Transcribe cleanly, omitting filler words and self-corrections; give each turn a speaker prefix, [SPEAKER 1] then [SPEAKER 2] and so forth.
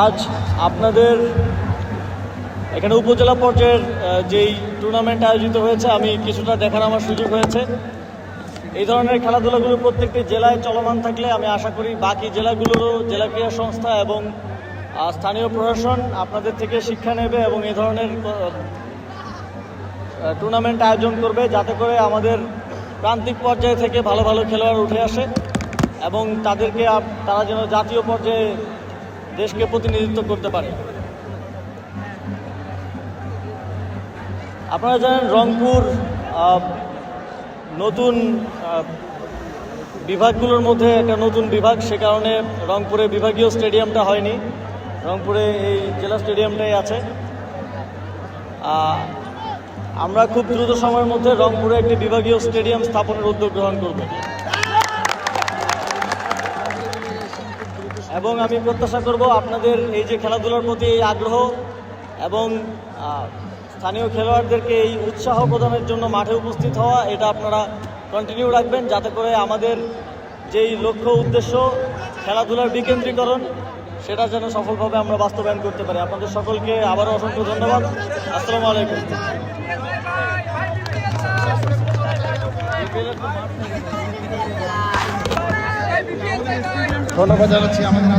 [SPEAKER 1] আজ আপনাদের এখানে উপজেলা পর্যায়ের যেই টুর্নামেন্ট আয়োজিত হয়েছে আমি কিছুটা দেখার আমার সুযোগ হয়েছে। এই ধরনের খেলাধুলাগুলো প্রত্যেকটি জেলায় চলমান থাকলে আমি আশা করি বাকি জেলাগুলোরও জেলা ক্রীড়া সংস্থা এবং স্থানীয় প্রশাসন আপনাদের থেকে শিক্ষা নেবে এবং এই ধরনের টুর্নামেন্ট আয়োজন করবে, যাতে করে আমাদের প্রান্তিক পর্যায় থেকে ভালো ভালো খেলোয়াড় উঠে আসে এবং তারা যেন জাতীয় পর্যায়ে দেশকে প্রতিনিধিত্ব করতে পারে। আপনারা জানেন রংপুর নতুন বিভাগগুলোর মধ্যে একটা নতুন বিভাগ, সে কারণে রংপুরে বিভাগীয় স্টেডিয়ামটা হয়নি, রংপুরে এই জেলা স্টেডিয়ামটাই আছে। আমরা খুব দ্রুত সময়ের মধ্যে রংপুরে একটি বিভাগীয় স্টেডিয়াম স্থাপনের উদ্যোগ গ্রহণ করব এবং আমি প্রত্যাশা করব আপনাদের এই যে খেলাধুলার প্রতি এই আগ্রহ এবং স্থানীয় খেলোয়াড়দেরকে এই উৎসাহ প্রদানের জন্য মাঠে উপস্থিত হওয়া, এটা আপনারা কন্টিনিউ রাখবেন, যাতে করে আমাদের যেই লক্ষ্য উদ্দেশ্য খেলাধুলার বিকেন্দ্রীকরণ সেটা যেন সফলভাবে আমরা বাস্তবায়ন করতে পারি। আপনাদের সকলকে আবারও অসংখ্য ধন্যবাদ। আসসালামু আলাইকুম।
[SPEAKER 2] ধন্যবাদ জানাচ্ছি আমাদের